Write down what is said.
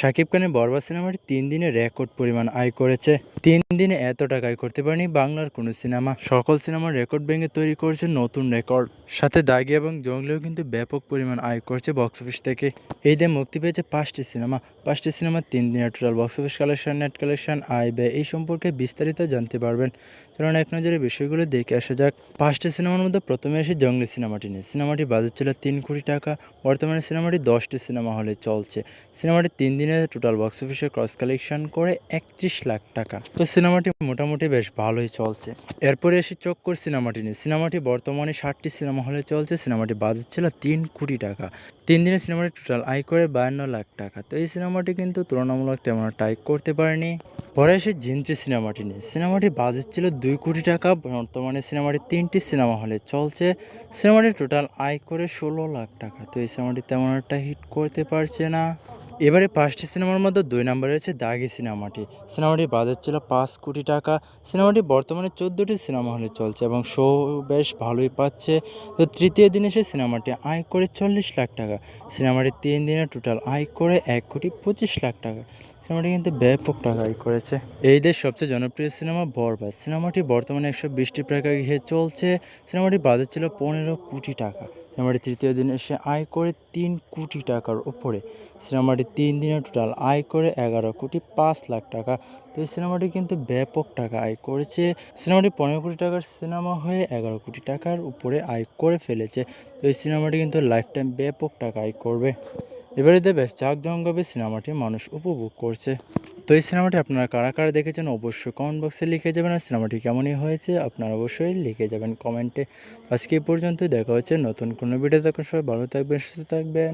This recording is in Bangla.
শাকিব খানের বরবাদ সিনেমাটি ৩ দিনে রেকর্ড পরিমাণ আয় করেছে। ৩ দিনে এত টাকা আয় করতে পারেনি বাংলার কোনো সিনেমা। সকল সিনেমার রেকর্ড ভেঙে তৈরি করেছে নতুন রেকর্ড। সাথে দাগি এবং জঙ্গলিও কিন্তু ব্যাপক পরিমাণ আয় করছে বক্স অফিস থেকে। এই দিয়ে মুক্তি পেয়েছে 5টি সিনেমা। 5টি সিনেমার 3 দিনের total box office collection, net collection, আয় ব্যয় এই সম্পর্কে বিস্তারিত জানতে পারবেন। চলুন এক নজরে বিষয়গুলো দেখে আসা যাক। 5টি সিনেমার মধ্যে প্রথমে আসি জঙ্গলি সিনেমাটি নিয়ে। সিনেমাটি বাজেট ছিল 3 কোটি টাকা। বর্তমানে সিনেমাটি 10টি সিনেমা হলে চলছে। সিনেমাটি 3 দিনে টোটাল বক্স অফিসে ক্রস কালেকশন করে 31 লাখ টাকা। তো সিনেমাটি মোটামুটি বেশ ভালোই চলছে। এরপরে এসে চক্কর সিনেমাটি নিয়ে। সিনেমাটি বর্তমানে 60টি সিনেমা হলে চলছে। সিনেমাটি বাজেট ছিল 3 কোটি টাকা। 3 দিনে সিনেমাটি টোটাল আয় করে 52 লাখ টাকা। তো এই সিনেমাটি কিন্তু তুলনামূলক তেমন একটা আয় করতে পারেনি। পরে এসে জিন্ত্রি সিনেমাটি নিয়ে। সিনেমাটি বাজেট ছিল 2 কোটি টাকা। বর্তমানে সিনেমাটি 3টি সিনেমা হলে চলছে। সিনেমাটি টোটাল আয় করে 16 লাখ টাকা। তো এই সিনেমাটি তেমন একটা হিট করতে পারছে না। এবারে 5টি সিনেমার মধ্যে 2 নম্বরে রয়েছে দাগি সিনেমাটি। সিনেমাটির বাজেট ছিল 5 কোটি টাকা। সিনেমাটি বর্তমানে 14টি সিনেমা হলে চলছে এবং শো বেশ ভালোই পাচ্ছে। তো তৃতীয় দিনে সে সিনেমাটি আয় করে 40 লাখ টাকা। সিনেমাটি 3 দিনে টোটাল আয় করে 1,25 লাখ টাকা। সিনেমাটি কিন্তু ব্যাপক টাকা আয় করেছে। এই দেশ সবচেয়ে জনপ্রিয় সিনেমা বরবাদ। সিনেমাটি বর্তমানে 120টি প্রেক্ষাগৃহে চলছে। সিনেমাটির বাজেট ছিল 15 কোটি টাকা। সিনেমাটি তৃতীয় দিনে এসে আয় করে 3 কোটি টাকার উপরে। সিনেমাটি 3 দিনে টোটাল আয় করে 11,05 লাখ টাকা। তো এই সিনেমাটি কিন্তু ব্যাপক টাকা আয় করেছে। সিনেমাটি 15 কোটি টাকার সিনেমা হয়ে 11 কোটি টাকার উপরে আয় করে ফেলেছে। তো এই সিনেমাটি কিন্তু লাইফ টাইম ব্যাপক টাকা আয় করবে। এবারে বেশ জাঁকজমকভাবে সিনেমাটি মানুষ উপভোগ করছে। তো এই সিনেমাটি আপনারা কারা কারা দেখেছেন অবশ্যই কমেন্ট বক্সে লিখে যাবেন। আর সিনেমাটি কেমনই হয়েছে আপনারা অবশ্যই লিখে যাবেন কমেন্টে। আজকে এই পর্যন্ত, দেখা হচ্ছে নতুন কোনো ভিডিও। তখন সবাই ভালো থাকবেন, সুস্থ থাকবেন।